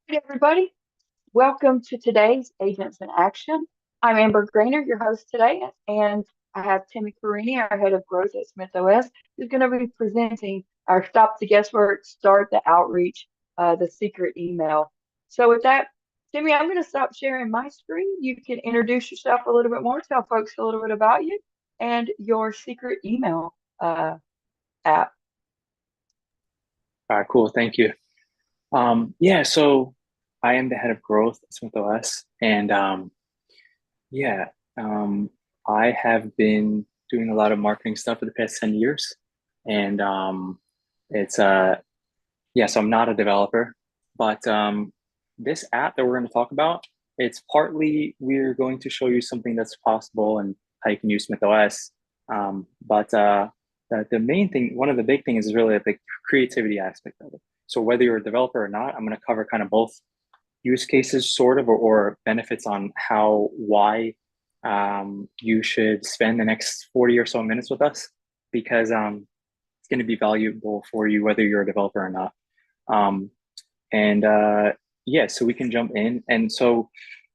Hey, everybody. Welcome to today's Agents in Action. I'm Amber Grainer, your host today, and I have Timmy Carini, our head of growth at SmythOS, who's going to be presenting our Stop the Guesswork, Start the Outreach, the secret email. So with that, Timmy, I'm going to stop sharing my screen. You can introduce yourself a little bit more, tell folks a little bit about you and your secret email app. All right, cool. Thank you. Yeah, so I am the head of growth at SmythOS, and yeah, um, I have been doing a lot of marketing stuff for the past 10 years, and it's yeah, so I'm not a developer, but this app that we're going to talk about, it's partly we're going to show you something that's possible and how you can use SmythOS, but the main thing, one of the big things is really the creativity aspect of it. So whether you're a developer or not, I'm going to cover kind of both use cases, sort of, or benefits on how, why you should spend the next 40 or so minutes with us, because it's going to be valuable for you whether you're a developer or not. Um, and yeah, so we can jump in. And so,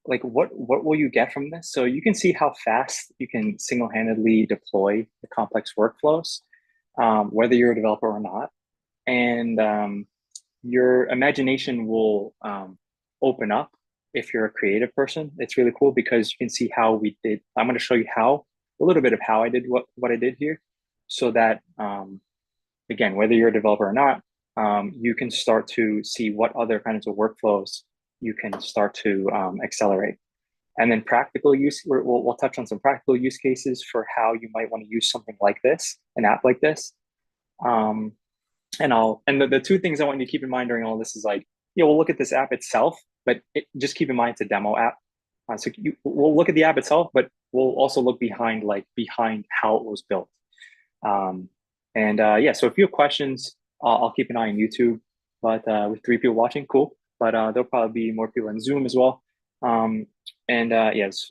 like, what will you get from this? So you can see how fast you can single-handedly deploy the complex workflows, whether you're a developer or not. And your imagination will open up if you're a creative person. It's really cool because you can see how we did. I'm going to show you how a little bit of how I did what I did here, so that again, whether you're a developer or not, you can start to see what other kinds of workflows you can start to accelerate. And then practical use, we'll touch on some practical use cases for how you might want to use something like this, an app like this. Um, and the two things I want you to keep in mind during all this is like, we'll look at this app itself, but just keep in mind it's a demo app. We'll look at the app itself, but we'll also look behind how it was built. Um, and yeah, so if you have questions, I'll keep an eye on YouTube. But with 3 people watching, cool. But there'll probably be more people in Zoom as well. And yes,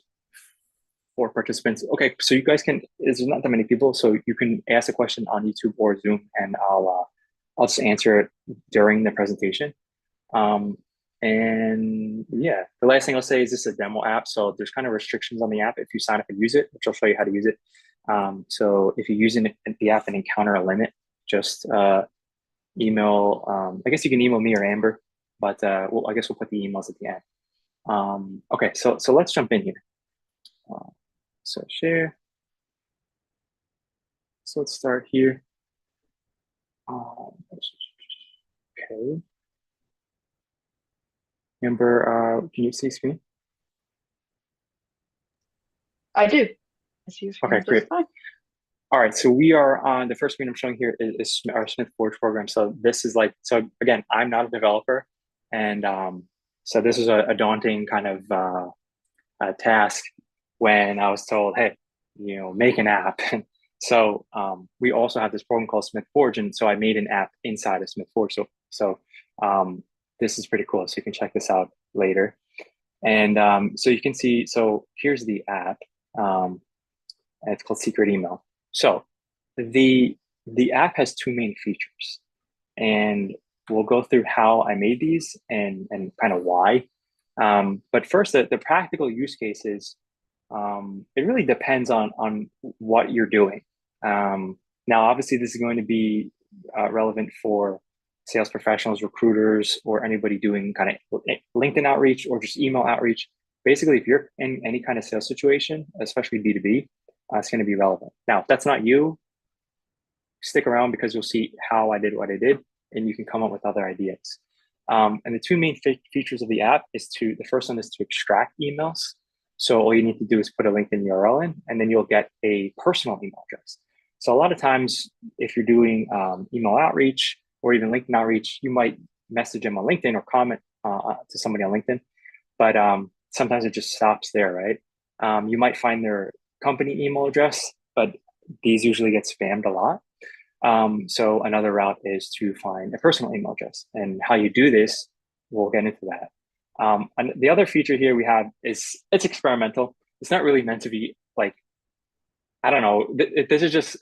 4 participants. Okay, so you guys can. There's not that many people, so you can ask a question on YouTube or Zoom, and I'll just answer it during the presentation. Um, and yeah, the last thing I'll say is this is a demo app, so there's kind of restrictions on the app if you sign up and use it, which I'll show you how to use it. So if you use the app and encounter a limit, just email. I guess you can email me or Amber, but I guess we'll put the emails at the end. Okay, so let's jump in here. So share. So let's start here. Okay. Amber, can you see screen? I do. I see your Okay, screen just great. fine. All right, so we are on the first screen I'm showing here is our Smith Forge program. So this is like, so again, I'm not a developer. And so this is a daunting kind of task when I was told, hey, make an app. So we also have this program called Smith Forge. And so I made an app inside of Smith Forge. So this is pretty cool. So you can check this out later. And so you can see, so here's the app. It's called Secret Email. So the app has two main features, and we'll go through how I made these and kind of why. But first, the practical use cases, it really depends on what you're doing. Now, obviously, this is going to be relevant for sales professionals, recruiters, or anybody doing kind of LinkedIn outreach or just email outreach. Basically, if you're in any kind of sales situation, especially B2B, it's going to be relevant. Now, if that's not you, stick around because you'll see how I did what I did, and you can come up with other ideas. And the two main features of the app the first one is to extract emails. So all you need to do is put a LinkedIn URL in, and then you'll get a personal email address. So a lot of times, if you're doing email outreach or even LinkedIn outreach, you might message them on LinkedIn or comment to somebody on LinkedIn, but sometimes it just stops there, right? You might find their company email address, but these usually get spammed a lot. So another route is to find a personal email address. And how you do this, we'll get into that. And the other feature here we have is it's experimental. It's not really meant to be like, I don't know. This is just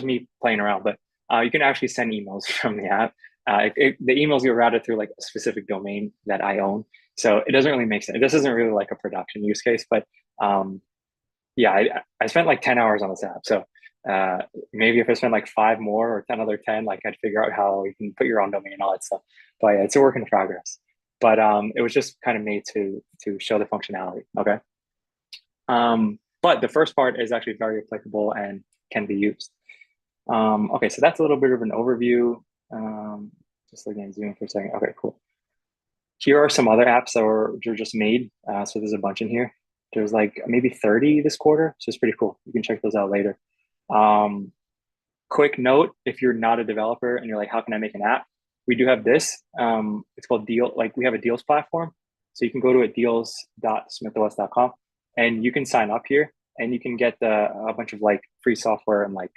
me playing around, but you can actually send emails from the app. The emails get routed through like a specific domain that I own. So it doesn't really make sense. This isn't really like a production use case, but yeah, I spent like 10 hours on this app. So uh, maybe if I spent like five more or another 10, like I'd figure out how you can put your own domain and all that stuff. But yeah, it's a work in progress. But it was just kind of made to show the functionality. Okay. But the first part is actually very applicable and can be used. Okay, so that's a little bit of an overview. Just looking at Zoom for a second. Okay, cool. Here are some other apps that were just made. So there's a bunch in here. There's like maybe 30 this quarter, so it's pretty cool. You can check those out later. Quick note, if you're not a developer and you're like, how can I make an app? We do have this. It's called Deal. Like we have a deals platform. So you can go to it, deals.smythos.com, and you can sign up here and you can get a bunch of like free software and like,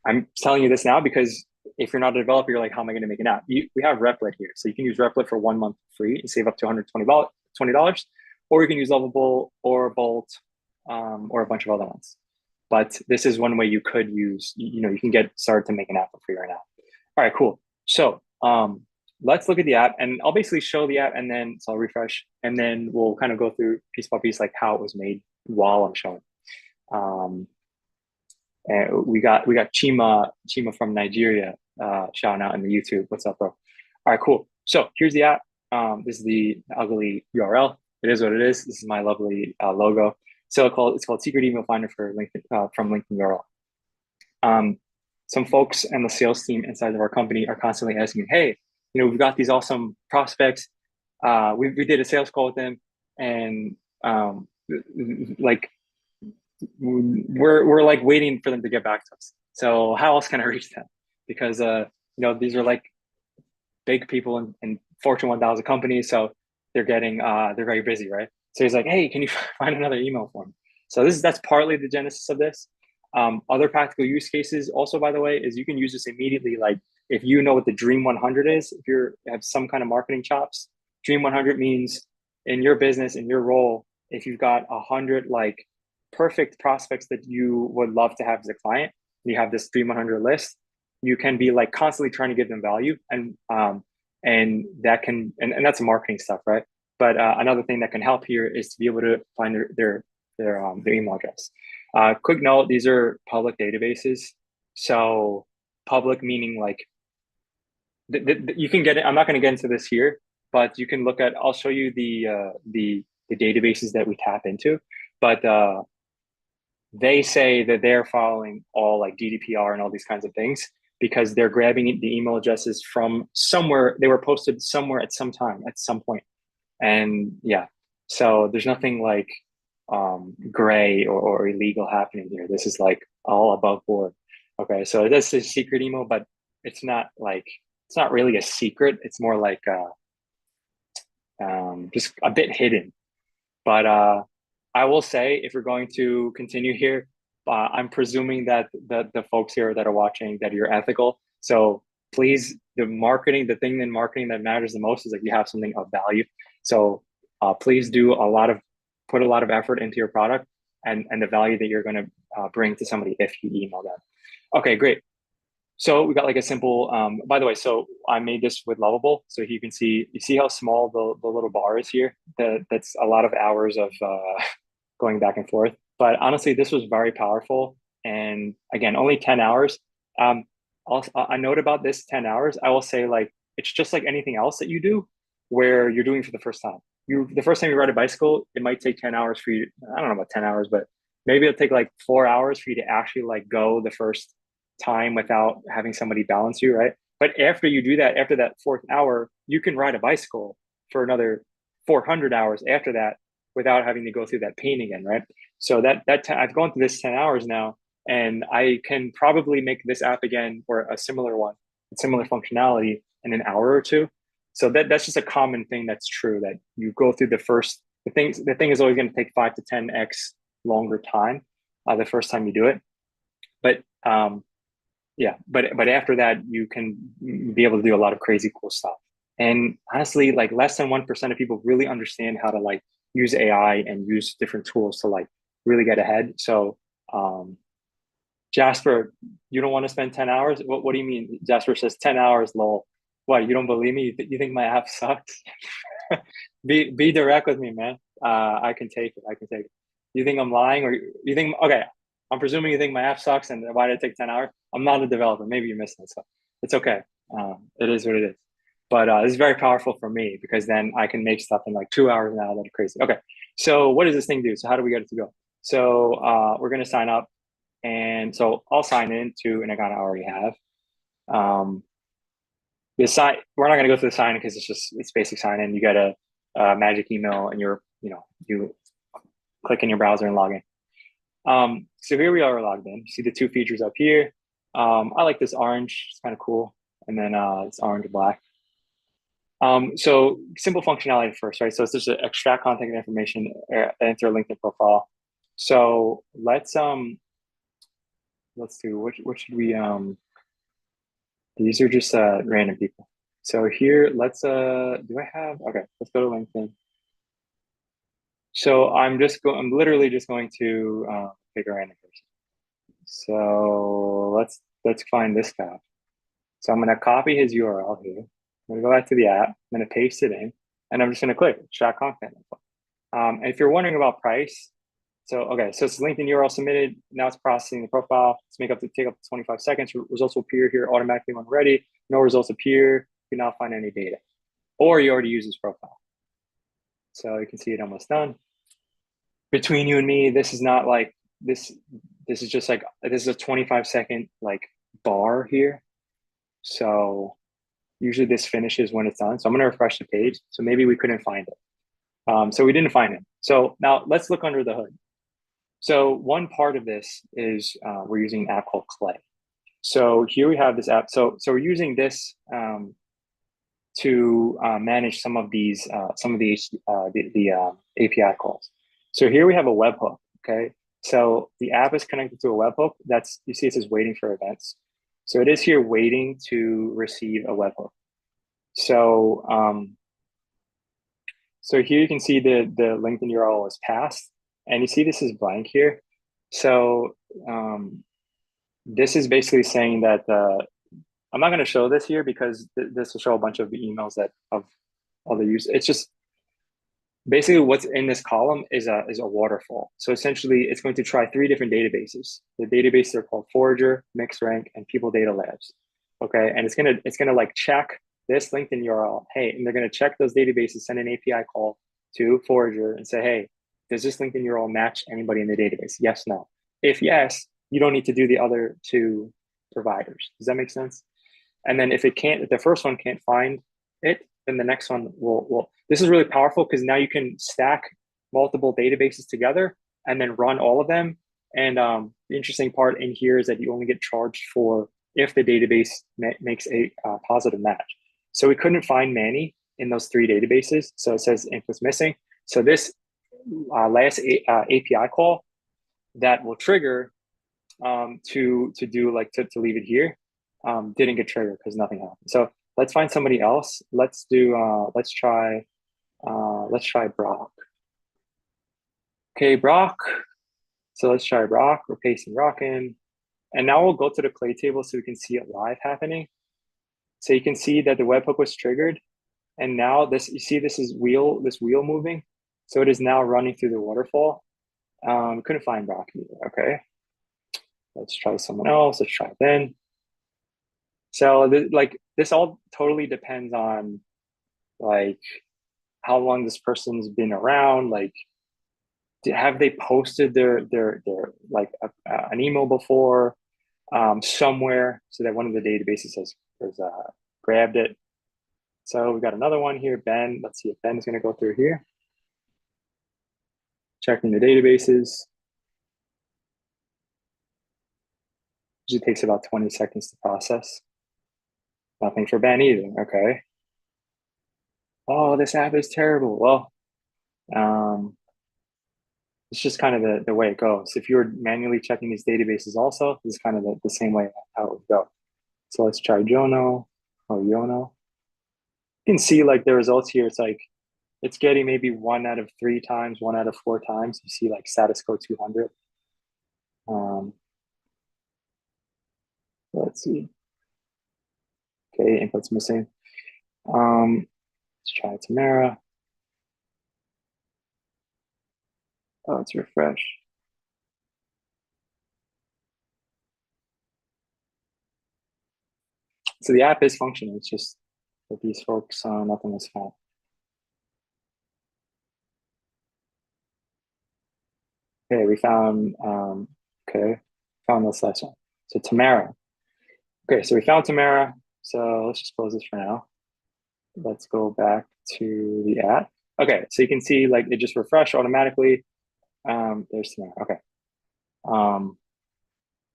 I'm telling you this now because if you're not a developer, you're like, how am I going to make an app? We have Replit here. So you can use Replit for 1 month free and save up to $120, or you can use Lovable or Bolt, or a bunch of other ones. But this is one way you could use, you can get started to make an app for free right now. All right, cool. So let's look at the app and I'll basically show the app and then so I'll refresh and then we'll kind of go through piece by piece, like how it was made while I'm showing. And we got Chima from Nigeria shouting out in the YouTube. What's up, bro? All right, cool. So here's the app. This is the ugly URL. It is what it is. This is my lovely logo. So it's called Secret Email Finder for LinkedIn from LinkedIn URL. Some folks and the sales team inside of our company are constantly asking me, hey, we've got these awesome prospects. We did a sales call with them, and like we're like waiting for them to get back to us. So how else can I reach them? Because these are like big people in Fortune 1000 companies, so they're very busy, right? So he's like, hey, can you find another email for me? So that's partly the genesis of this. Other practical use cases also, by the way, is you can use this immediately. Like if you know what the Dream 100 is, if you have some kind of marketing chops, Dream 100 means in your business, in your role, if you've got 100 like perfect prospects that you would love to have as a client, you have this Dream 100 list, you can be like constantly trying to give them value, and that can and that's marketing stuff, right? But another thing that can help here is to be able to find their email address. Quick note: these are public databases. So public meaning like you can get it. I'm not going to get into this here, but you can look at. I'll show you the databases that we tap into. But they say that they're following all like GDPR and all these kinds of things because they're grabbing the email addresses from somewhere. They were posted somewhere at some time, at some point. And yeah, so there's nothing like gray or illegal happening here. This is like all above board. Okay, so this is secret email, but it's not really a secret. It's more like just a bit hidden. But I will say, if you're going to continue here, I'm presuming that the folks here that are watching, that you're ethical. So please, the thing in marketing that matters the most is that you have something of value. So please do put a lot of effort into your product and the value that you're going to bring to somebody if you email them. Okay, great. So we got like a simple, by the way, so I made this with Lovable. So you see how small the little bar is here? That's a lot of hours of going back and forth. But honestly, this was very powerful. And again, only 10 hours. A note about this 10 hours, I will say, like, it's just like anything else that you do where you're doing for the first time. The first time you ride a bicycle, it might take 10 hours for you. I don't know about 10 hours, but maybe it'll take like 4 hours for you to actually like go the first time without having somebody balance you, right? But after you do that, after that fourth hour, you can ride a bicycle for another 400 hours after that without having to go through that pain again, right? So I've gone through this 10 hours now, and I can probably make this app again or a similar one, similar functionality in an hour or two. So that's just a common thing that's true, that you go through the thing is always going to take 5 to 10x longer time the first time you do it. But yeah, but after that, you can be able to do a lot of crazy cool stuff. And honestly, like less than 1% of people really understand how to like use AI and use different tools to like really get ahead. So Jasper, you don't want to spend 10 hours? What do you mean? Jasper says 10 hours, lol. What, you don't believe me? You think my app sucks? Be direct with me, man. I can take it. I can take it. You think I'm lying, or you think okay? I'm presuming you think my app sucks, and why did it take 10 hours? I'm not a developer. Maybe you're missing it, so it's okay. It is what it is. But it's very powerful for me because then I can make stuff in like 2 hours now that are crazy. Okay, so what does this thing do? So how do we get it to go? So we're gonna sign up, and so I'll sign in to an account I already have. Um, the sign we're not going to go through the sign in because it's basic sign in. You get a magic email and you click in your browser and log in. So here we are logged in. You see the two features up here. I like this orange, it's kind of cool, and then it's orange and black. So simple functionality first, right? So it's just to extract contact information, enter a LinkedIn profile. So let's do what should we these are just random people. So here, let's do I have okay, let's go to LinkedIn. So I'm literally just going to pick a random person. So let's find this guy. So I'm gonna copy his URL here. I'm gonna go back to the app, I'm gonna paste it in, and I'm just gonna click extract content. And if you're wondering about price, so okay, so it's LinkedIn URL submitted. Now it's processing the profile. Take up to 25 seconds. Results will appear here automatically when ready. No results appear. You cannot find any data. Or you already used this profile. So you can see it almost done. Between you and me, this is not like this. This is just like this is a 25-second like bar here. So usually this finishes when it's done. So I'm gonna refresh the page. So maybe we couldn't find it. So we didn't find it. So now let's look under the hood. So one part of this is we're using an app called Clay. So here we have this app. So we're using this to manage some of these the API calls. So here we have a webhook. Okay, so the app is connected to a webhook. You see it says waiting for events. So it is here waiting to receive a webhook. So so here you can see the LinkedIn URL is passed. And you see this is blank here. So this is basically saying that I'm not going to show this here because this will show a bunch of the emails of other users. It's just basically what's in this column is a waterfall. So essentially, it's going to try 3 different databases. The databases are called Forager, MixRank, and People Data Labs. Okay, and it's gonna like check this LinkedIn URL. Hey, and they're gonna check those databases, send an API call to Forager, and say, hey, does this LinkedIn URL match anybody in the database? Yes, no. If yes, you don't need to do the other 2 providers. Does that make sense? And then if the first one can't find it, then the next one will. This is really powerful because now you can stack multiple databases together and then run all of them. And the interesting part in here is that you only get charged for if the database makes a positive match. So we couldn't find Manny in those 3 databases. So it says inputs missing. So this last API call that will trigger to do like to leave it here didn't get triggered because nothing happened. So let's find somebody else. Let's try Brock. Okay, Brock. So let's try Brock. We're pasting Brock in. And now we'll go to the Clay table so we can see it live happening. So you can see that the webhook was triggered. And now you see this wheel moving. So it is now running through the waterfall. Couldn't find Brock either. Okay. Let's try someone else. Let's try Ben. So this all totally depends on like how long this person's been around. Like, have they posted their like an email before somewhere so that one of the databases has grabbed it. So we got another one here, Ben. Let's see if Ben is going to go through here. Checking the databases. Usually takes about 20 seconds to process. Nothing for Ben either. Okay. Oh, this app is terrible. Well, it's just kind of the way it goes. If you're manually checking these databases also, this is kind of the same way how it would go. So let's try Jono or Yono. You can see like the results here. It's like, it's getting maybe 1 out of 3 times, 1 out of 4 times. You see like status code 200. Let's see. Okay, inputs missing. Let's try Tamara. Oh, let's refresh. So the app is functioning. It's just that these folks, nothing was found. Okay, we found, okay, found this last one. So Tamara. Okay, so we found Tamara. So let's just close this for now. Let's go back to the app. Okay, so you can see like it just refreshed automatically. There's Tamara. Okay. Um,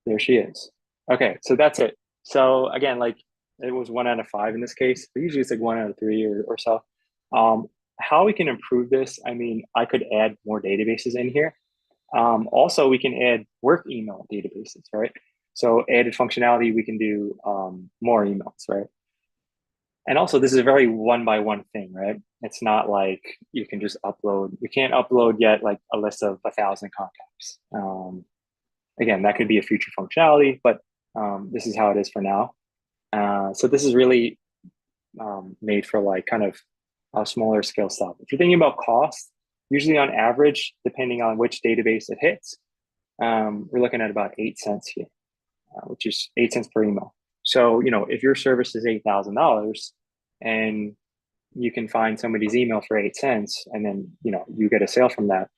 there she is. Okay, so that's it. So again, like it was 1 out of 5 in this case, but usually it's like 1 out of 3 or so. How we can improve this, I mean, I could add more databases in here. Also, we can add work email databases, right? So added functionality, we can do more emails, right? And also, this is a very one by one thing, right? It's not like you can just upload. You can't upload yet like a list of 1,000 contacts. Again, that could be a future functionality, but this is how it is for now. So this is really made for like kind of a smaller scale stuff. If you're thinking about cost, usually on average, depending on which database it hits, we're looking at about 8 cents here, which is 8 cents per email. So, you know, if your service is $8,000 and you can find somebody's email for 8 cents and then, you know, you get a sale from that,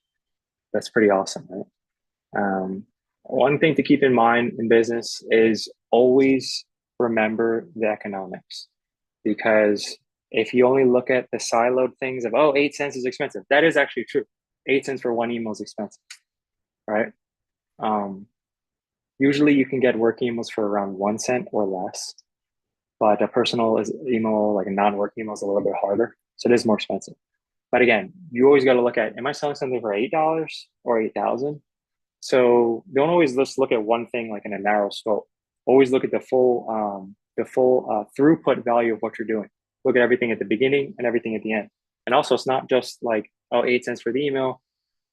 that's pretty awesome, right? One thing to keep in mind in business is always remember the economics, because if you only look at the siloed things of, oh, 8 cents is expensive, that is actually true. 8 cents for one email is expensive, right? Usually you can get work emails for around 1 cent or less, but a personal email, like a non-work email, is a little bit harder. So it is more expensive. But again, you always got to look at, am I selling something for $8 or 8,000? So don't always just look at one thing like in a narrow scope. Always look at the full throughput value of what you're doing. Look at everything at the beginning and everything at the end. And also, it's not just like, oh, 8 cents for the email,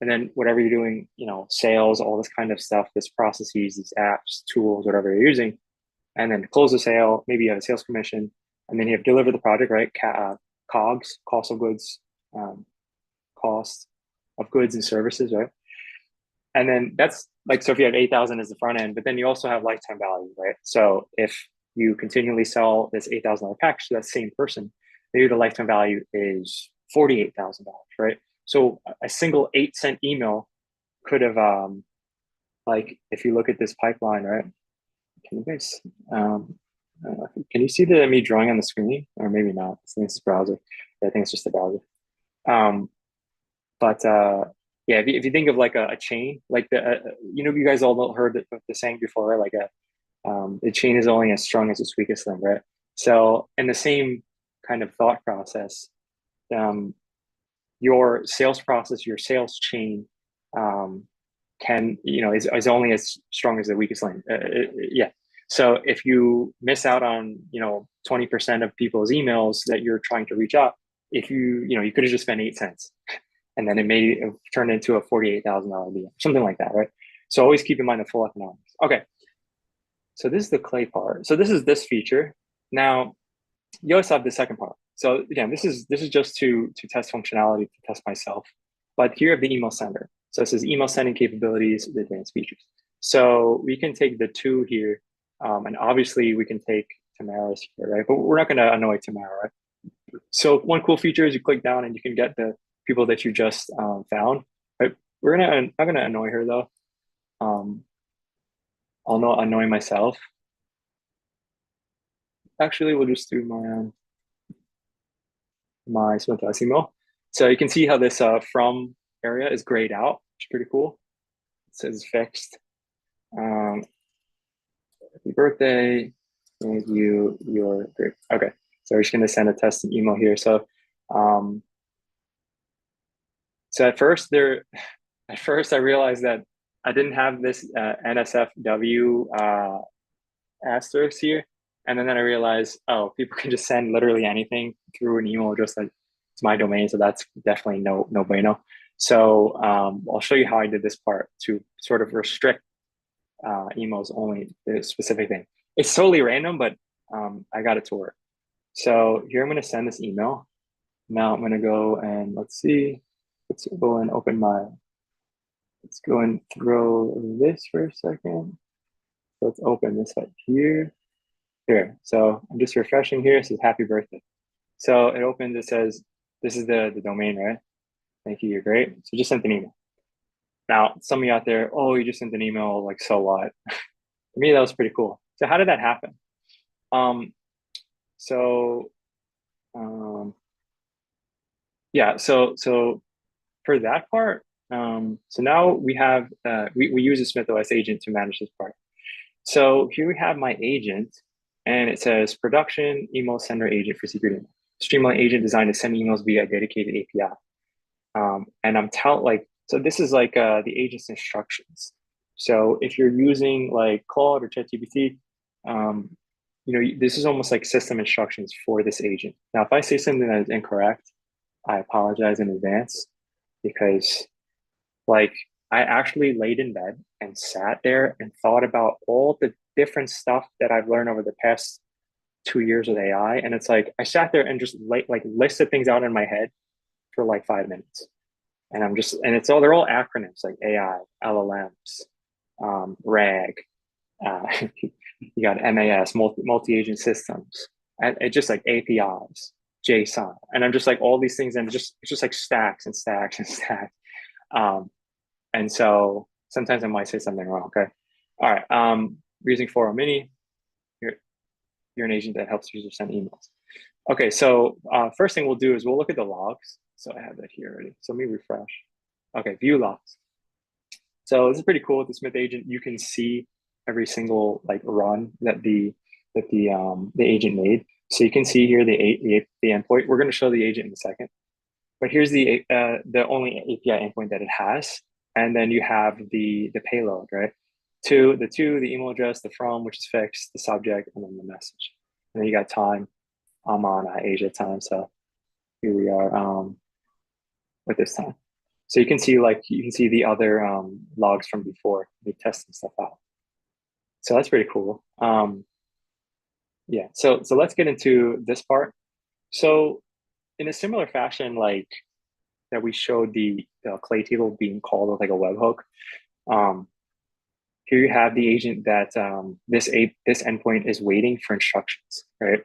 and then whatever you're doing, you know, sales, all this kind of stuff, this processes, these apps, tools, whatever you're using, and then close the sale. Maybe you have a sales commission, and then you have deliver the project, right? COGS, cost of goods, cost of goods and services, right? And then that's like, so if you have 8,000 as the front end, but then you also have lifetime value, right? So if you continually sell this $8,000 package to that same person, maybe the lifetime value is $48,000, right? So a single 8 cent email could have, like, if you look at this pipeline, right? Can you guys, can you see me drawing on the screen, or maybe not? I think it's browser. I think it's just the browser. Um, but yeah, if you think of like a chain, like you know, you guys all heard the saying before, right? Like the chain is only as strong as its weakest link, right? So in the same kind of thought process, um, your sales process, your sales chain, can, you know, is only as strong as the weakest link. Yeah. So if you miss out on, you know, 20% of people's emails that you're trying to reach out, if you know, you could have just spent 8 cents and then it may have turned into a $48,000 deal, something like that, right? So always keep in mind the full economics. Okay. So this is the clay part. So this is this feature. Now you also have the second part. So again, this is just to test functionality, to test myself. But here you have the email sender. So this is email sending capabilities, the advanced features. So we can take the two here, and obviously we can take Tamara's here, right? But we're not going to annoy Tamara, right? So one cool feature is you click down and you can get the people that you just found. Right? I'm gonna annoy her though. I'll not annoy myself. Actually, we'll just do my SmythOS email. So you can see how this from area is grayed out, which is pretty cool. It says fixed. Happy birthday. Thank you. You're great. Okay. So we're just gonna send a test email here. Um, so at first I realized that I didn't have this NSFW asterisk here. And then I realized, oh, people can just send literally anything through an email address that it's my domain. So that's definitely no bueno. So I'll show you how I did this part to sort of restrict emails only to a specific thing. It's totally random, but I got it to work. So here I'm going to send this email. Now I'm going to go and let's see. Let's go and open my, let's go and throw this for a second. Let's open this up here. Here. So I'm just refreshing here. It says happy birthday. So it opens, it says, this is the domain, right? Thank you, you're great. So just sent an email. Now, some of you out there, oh, you just sent an email, like, so what? For me, that was pretty cool. So how did that happen? Um, so yeah, so for that part, so now we have we use a SmythOS agent to manage this part. So here we have my agent, and it says production email sender agent for secret email. Streamline agent designed to send emails via a dedicated API. And I'm like, so this is like the agent's instructions. So if you're using like Claude or ChatGPT, um, this is almost like system instructions for this agent. Now, if I say something that is incorrect, I apologize in advance because like I actually laid in bed and sat there and thought about all the different stuff that I've learned over the past 2 years with AI. And it's like I sat there and just like listed things out in my head for like 5 minutes. And they're all acronyms like AI, LLMs, RAG, you got MAS, multi-agent systems, and it's just like APIs, JSON, and I'm just like all these things, and it's just like stacks and stacks and stacks. And so sometimes I might say something wrong. Okay, all right. We're using 4.0 Mini. You're an agent that helps users send emails. Okay, so first thing we'll do is we'll look at the logs. So I have that here already. So let me refresh. Okay, view logs. So this is pretty cool with the Smith agent. You can see every single like run that the agent made. So you can see here the endpoint. We're going to show the agent in a second, but here's the only API endpoint that it has, and then you have the payload, right? The email address, the from, which is fixed, the subject, and then the message. And then you got time. I'm on Asia time, so here we are with this time. So you can see the other logs from before they tested stuff out. So that's pretty cool. Yeah, so let's get into this part. So in a similar fashion, like that we showed the clay table being called with like a webhook. Here you have the agent that this endpoint is waiting for instructions, right?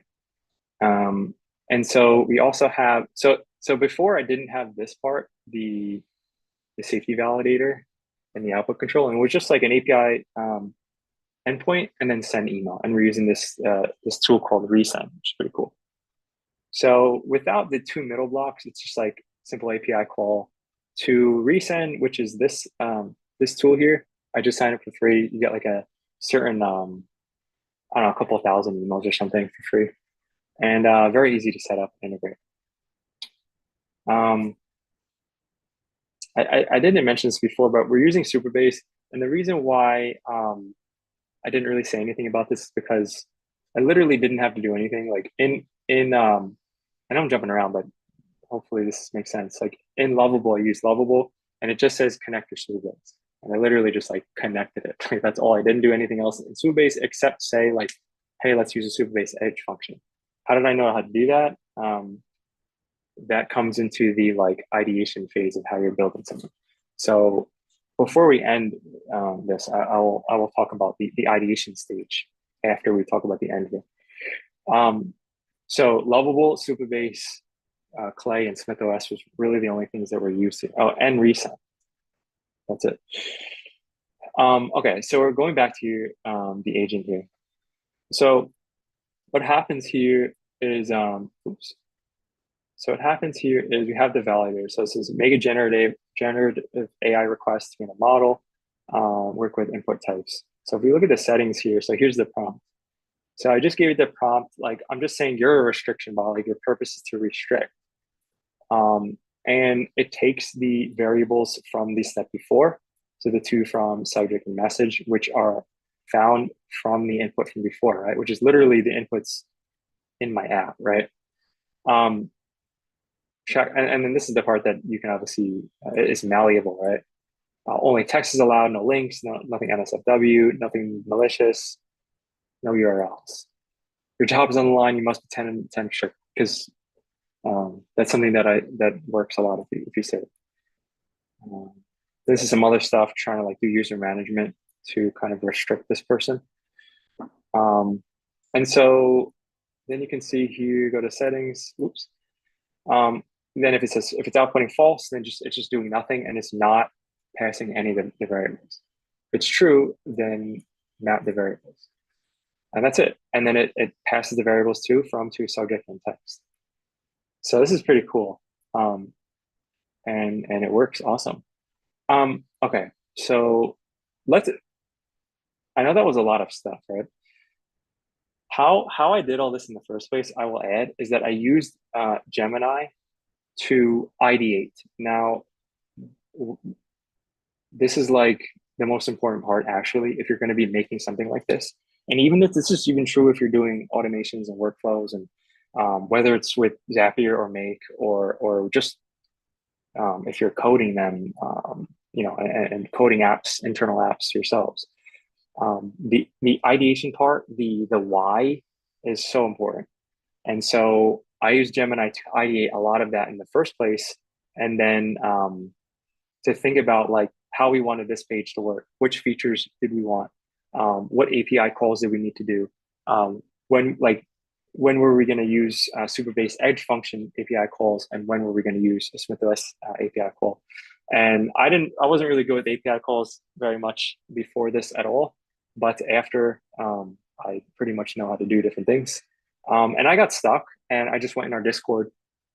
And so we also have so before I didn't have this part, the safety validator and the output control, and it was just like an API endpoint and then send email. And we're using this tool called resend, which is pretty cool. So without the two middle blocks, it's just like simple API call to resend, which is this this tool here. I just signed up for free. You get like a certain I don't know, a couple of thousand emails or something for free, and very easy to set up and integrate. I didn't mention this before, but we're using Supabase, and the reason why I didn't really say anything about this is because I literally didn't have to do anything. Like I know I'm jumping around, but hopefully this makes sense. Like in Lovable, I use Lovable, and it just says connect your Supabase, and I literally just like connected it. Like that's all. I didn't do anything else in Supabase except say like, hey, let's use a Supabase edge function. How did I know how to do that? That comes into the like ideation phase of how you're building something. So before we end this, I will talk about the ideation stage after we talk about the end here. So Lovable, Supabase, Clay, and SmythOS was really the only things that were used to. Oh, and Reset. That's it. Okay, so we're going back to the agent here. So what happens here is oops. So what happens here is we have the validator. So it says make a generative AI request to a model, work with input types. So if we look at the settings here, so here's the prompt. So I just gave it the prompt, like I'm just saying you're a restriction bot, like your purpose is to restrict. And it takes the variables from the step before. So the two from subject and message, which are found from the input from before, right? Which is literally the inputs in my app, right? Check, and then this is the part that you can obviously is malleable, right? Only text is allowed, no links, nothing NSFW, nothing malicious, no URLs. your job is on the line, you must be 10 and 10 strict because that's something that works a lot if you say. Um, this is some other stuff trying to like do user management to kind of restrict this person. Um, and so then you can see here, go to settings. Oops. Then if it says if it's outputting false, then it's just doing nothing and it's not passing any of the variables. If it's true, then map the variables. And that's it. And then it passes the variables to, from, to, subject, and text. So this is pretty cool. And it works awesome. Okay, so let's, I know that was a lot of stuff, right? How I did all this in the first place, I will add, is that I used Gemini to ideate. Now, this is like the most important part, actually, if you're going to be making something like this. And even if this is even true if you're doing automations and workflows, and whether it's with Zapier or Make, or just if you're coding them, and coding apps, internal apps yourselves. The ideation part, the why, is so important. And so I use Gemini to ideate a lot of that in the first place, and then to think about like how we wanted this page to work, which features did we want, what API calls did we need to do, when were we going to use Supabase Edge function API calls, and when were we going to use a SmythOS API call. And I wasn't really good with API calls very much before this at all, but after I pretty much know how to do different things. And I got stuck, and I just went in our Discord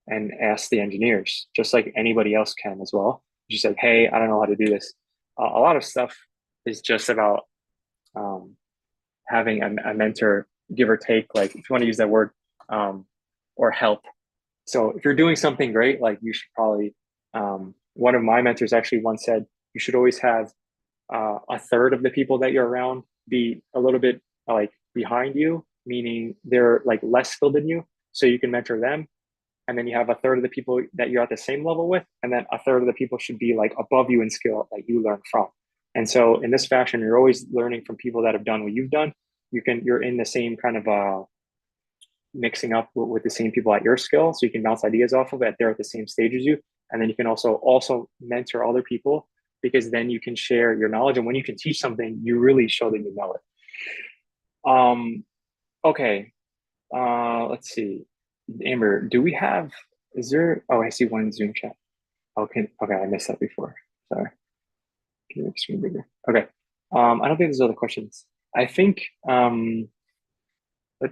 and asked the engineers, just like anybody else can as well. Just like, hey, I don't know how to do this. A lot of stuff is just about having a mentor, give or take, like if you want to use that word, or help. So if you're doing something great, like you should probably, one of my mentors actually once said, you should always have a third of the people that you're around be a little bit like behind you, meaning they're like less skilled than you, so you can mentor them. And then you have a third of the people that you're at the same level with, and then a third of the people should be like above you in skill that you learn from. And so in this fashion, you're always learning from people that have done what you've done. You're in the same kind of mixing up with the same people at your skill, so you can bounce ideas off of it. They're at the same stage as you, and then you can also mentor other people, because then you can share your knowledge. And when you can teach something, you really show that you know it. Okay. Let's see. Amber, do we have, is there, oh, I see one Zoom chat. Okay, I missed that before. Sorry. Can you make the screen bigger? Okay. I don't think there's other questions. I think, let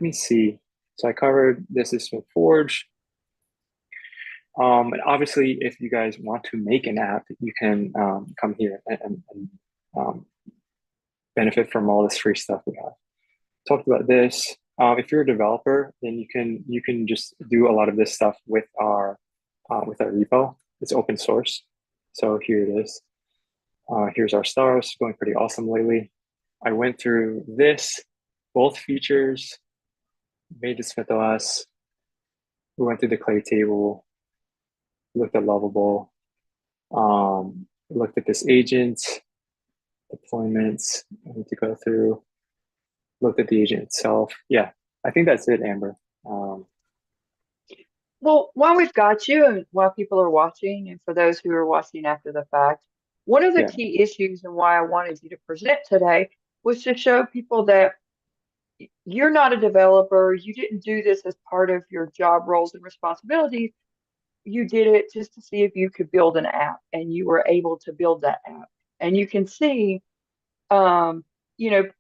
me see. So I covered this is with Forge. And obviously, if you guys want to make an app, you can come here and benefit from all this free stuff we have. Talked about this. If you're a developer, then you can just do a lot of this stuff with our repo. It's open source. So here it is. Here's our stars, going pretty awesome lately. I went through this, both features, made the SmythOS. We went through the Clay table, looked at Lovable, looked at this agent, deployments. I need to go through, looked at the agent itself. Yeah, I think that's it, Amber. Well, while we've got you and while people are watching, and for those who are watching after the fact, one of the Yeah, key issues and why I wanted you to present today was to show people that you're not a developer. You didn't do this as part of your job roles and responsibilities. You did it just to see if you could build an app, and you were able to build that app. And you can see, um,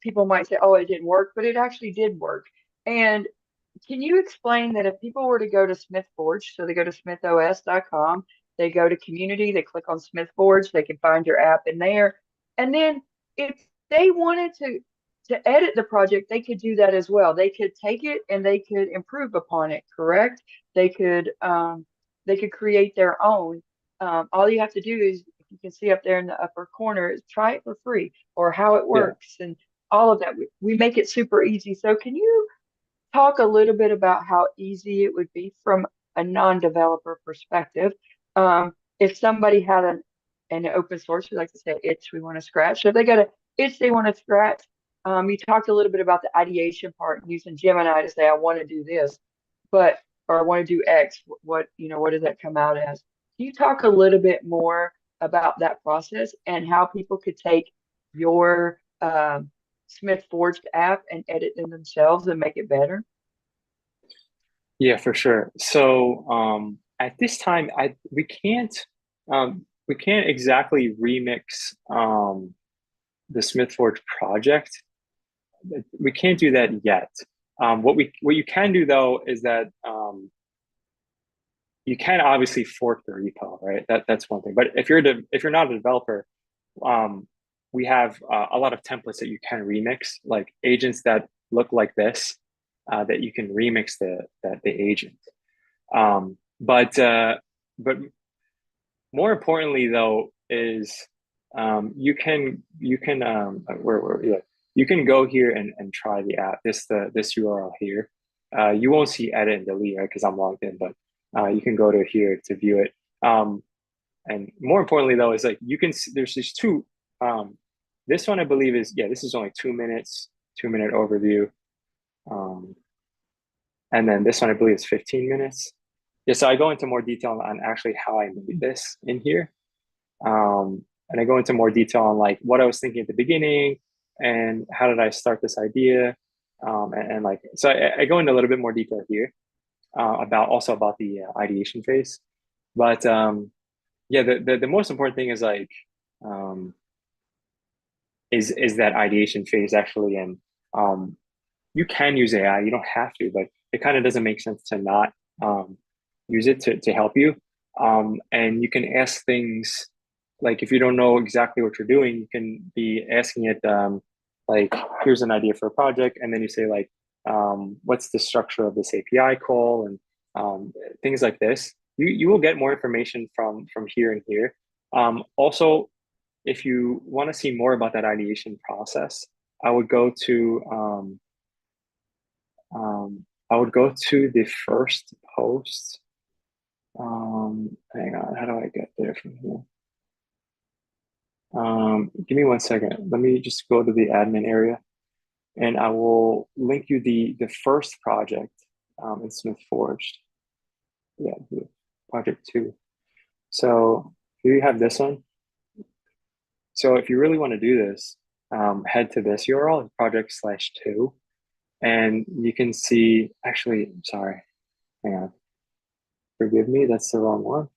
people might say, oh, it didn't work, but it actually did work. And can you explain that if people were to go to SmythForge, so they go to smythos.com, they go to community, they click on SmythForge, they can find your app in there. And then if they wanted to edit the project, they could do that as well. They could take it and they could improve upon it, correct? They could create their own. All you have to do is, if you can see up there in the upper corner, is try it for free, or how it yeah. works, and all of that. We make it super easy. So can you talk a little bit about how easy it would be from a non-developer perspective? If somebody had an open source, we like to say itch we want to scratch. So if they got an itch they want to scratch, You talked a little bit about the ideation part, using Gemini to say, I want to do this, but, or I want to do X. What does that come out as? Can you talk a little bit more about that process and how people could take your Smith Forged app and edit them themselves and make it better? Yeah, for sure. So at this time, I we can't exactly remix the SmythForge project. We can't do that yet. What you can do though is that you can obviously fork the repo, right? That's one thing. But if you're not a developer, um, we have a lot of templates that you can remix, like agents that look like this, that you can remix the agent. But more importantly though is you can where yeah, you can go here and try the app, this URL here. You won't see edit and delete, right, because I'm logged in, but you can go to here to view it. And more importantly though is like you can see there's these two. This one I believe is, yeah, this is only 2 minutes, 2 minute overview. um, and then this one I believe is 15 minutes. Yeah, so I go into more detail on actually how I made this in here. And I go into more detail on like what I was thinking at the beginning and how did I start this idea. And like, so I go into a little bit more detail here about also about the ideation phase. But yeah, the most important thing is like, um, is that ideation phase actually. And um, you can use AI, you don't have to, but it kind of doesn't make sense to not um, use it to help you. And you can ask things like if you don't know exactly what you're doing, you can be asking it like, here's an idea for a project, and then you say like, what's the structure of this API call, and things like this. You will get more information from here and here. Also, if you want to see more about that ideation process, I would go to I would go to the first post. Hang on, how do I get there from here? Give me 1 second. Let me just go to the admin area, and I will link you the first project in Smith Forged. Yeah, project 2. So here you have this one. So if you really want to do this, head to this URL, project/2, and you can see. Actually, sorry, hang on. Forgive me, that's the wrong one.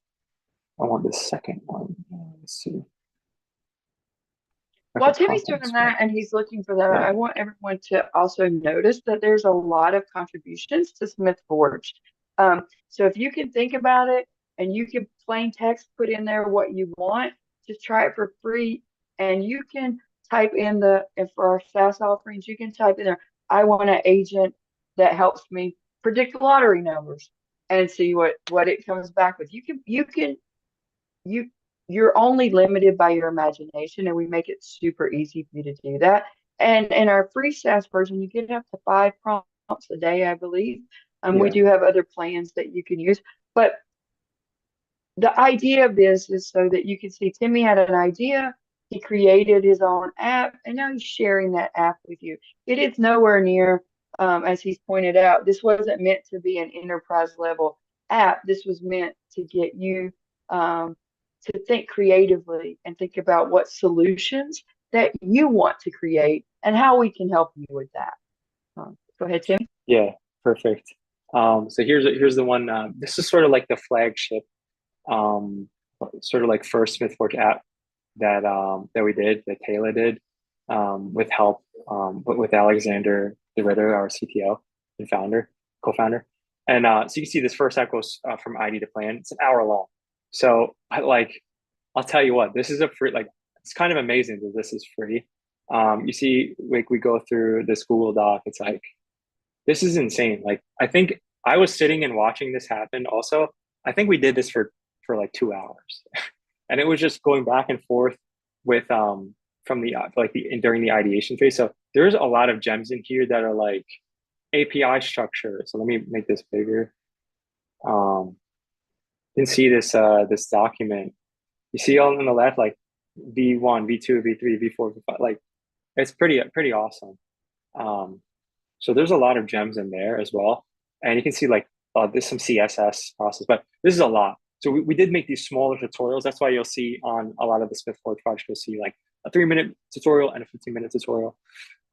I want the second one. Let's see. While Record Timmy's content doing script. that and he's looking for that, Yeah. I want everyone to also notice that there's a lot of contributions to Smith Forged. So if you can think about it and you can plain text put in there what you want, just try it for free. And you can type in and for our SaaS offerings, you can type in there, I want an agent that helps me predict lottery numbers and see what it comes back with. You you're only limited by your imagination, and we make it super easy for you to do that. And in our free SaaS version, you get up to 5 prompts a day, I believe. We Yeah. do have other plans that you can use, but the idea of this is so that you can see Timmy had an idea, he created his own app, and now he's sharing that app with you. It is nowhere near, as he's pointed out, this wasn't meant to be an enterprise level app. This was meant to get you um, to think creatively and think about what solutions that you want to create and how we can help you with that. Go ahead, Tim. Yeah. Perfect. So here's the one. This is sort of like the flagship, um, sort of like first SmithForge app that we did, that Taylor did, with help, but with Alexander DeRitter, our CTO and co-founder. And so you can see this first app goes from ID to plan. It's an hour long. So I'll tell you what, this is a free, like, it's kind of amazing that this is free. You see, like we go through this Google Doc, it's like, this is insane. Like, I think I was sitting and watching this happen also. I think we did this for like 2 hours. And it was just going back and forth with from the like the during the ideation phase. So there's a lot of gems in here that are like API structure. So let me make this bigger. You can see this document. You see all on the left, like V1, V2, V3, V4, V5. Like it's pretty awesome. Um, so there's a lot of gems in there as well. And you can see like there's some CSS process, but this is a lot. So we did make these smaller tutorials. That's why you'll see on a lot of the Smith Forge projects, you'll see like a 3-minute tutorial and a 15-minute tutorial.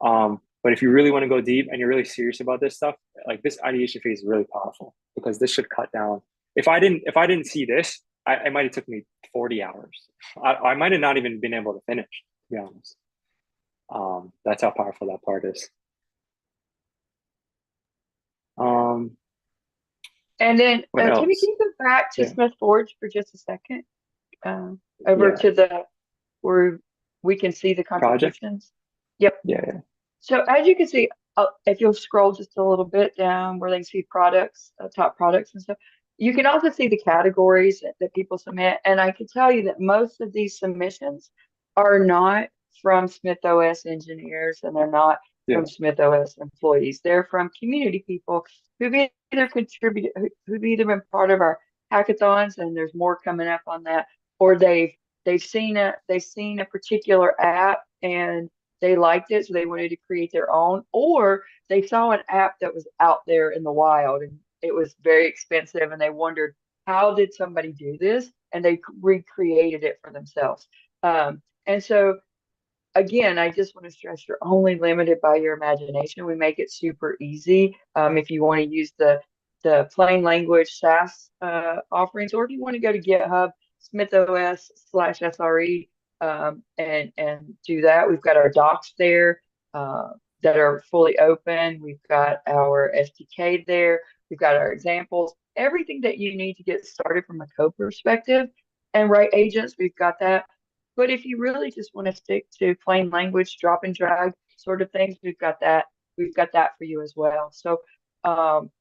But if you really want to go deep and you're really serious about this stuff, like this ideation phase is really powerful because this should cut down. If I didn't see this, it might have took me 40 hours. I might have not even been able to finish, to be honest. That's how powerful that part is. Um, And then, what Timmy, else? can you go back to Yeah, Smith Forge for just a second? Um, over yeah. to the where we can see the Project. contributions. Yep. Yeah, So as you can see, if you'll scroll just a little bit down where they can see products, top products and stuff, you can also see the categories that people submit. And I can tell you that most of these submissions are not from SmythOS engineers and they're not yeah, from SmythOS employees. They're from community people who've either contributed, who've either been part of our hackathons, and there's more coming up on that, or they've seen a particular app and they liked it, so they wanted to create their own, or they saw an app that was out there in the wild and it was very expensive and they wondered, how did somebody do this? And they recreated it for themselves. And so, again, I just want to stress you're only limited by your imagination. We make it super easy. If you want to use the plain language SaaS offerings, or if you want to go to GitHub, SmythOS/SRE, and do that. We've got our docs there that are fully open. We've got our SDK there. We've got our examples, everything that you need to get started from a code perspective. And write agents, we've got that. But if you really just want to stick to plain language, drop and drag sort of things, we've got that. We've got that for you as well. So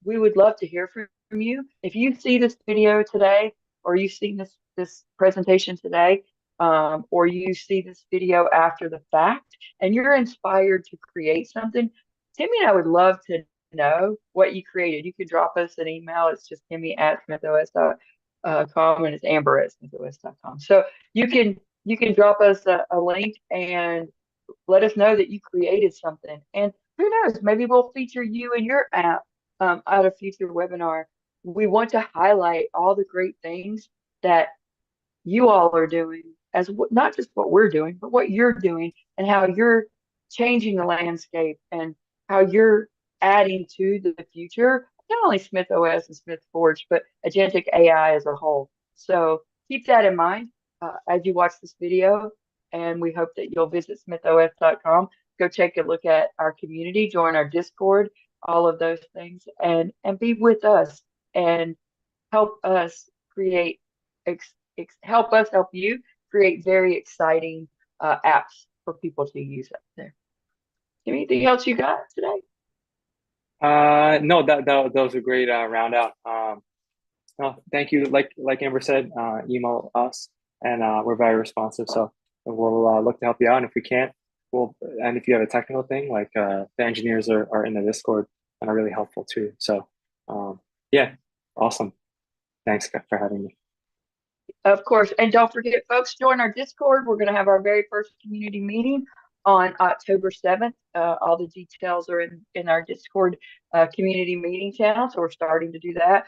we would love to hear from you. If you see this video today, or you've seen this presentation today, or you see this video after the fact, and you're inspired to create something, Timmy and I would love to know what you created. You could drop us an email. It's just Timmy@smythos.com, and it's Amber@smythos.com. So you can drop us a link and let us know that you created something. And who knows, maybe we'll feature you in your app at a future webinar. We want to highlight all the great things that you all are doing, as not just what we're doing, but what you're doing and how you're changing the landscape and how you're adding to the future, not only SmythOS and SmythForge, but agentic AI as a whole. So keep that in mind as you watch this video, and we hope that you'll visit smythos.com, go take a look at our community, join our Discord, all of those things, and be with us and help us create help us help you create very exciting apps for people to use up there. Anything else you got today? No, that was a great round out. No, thank you. Like Amber said, email us, and we're very responsive. So we'll look to help you out. And if we can't, and if you have a technical thing, like the engineers are in the Discord and are really helpful too. So yeah, awesome. Thanks for having me. Of course. And don't forget, folks, join our Discord. We're going to have our very first community meeting on October 7th. All the details are in our Discord community meeting channel. So we're starting to do that.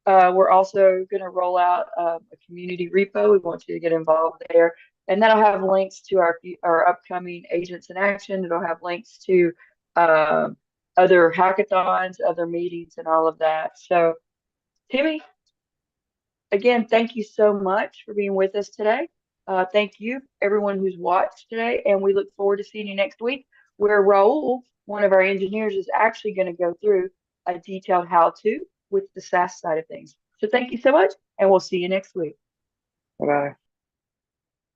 We're also going to roll out a community repo. We want you to get involved there. And that'll have links to our upcoming Agents in Action. It'll have links to other hackathons, other meetings, and all of that. So, Timmy, again, thank you so much for being with us today. Thank you, everyone who's watched today, and we look forward to seeing you next week, where Raul, one of our engineers, is actually going to go through a detailed how-to with the SaaS side of things. So thank you so much, and we'll see you next week. Bye bye.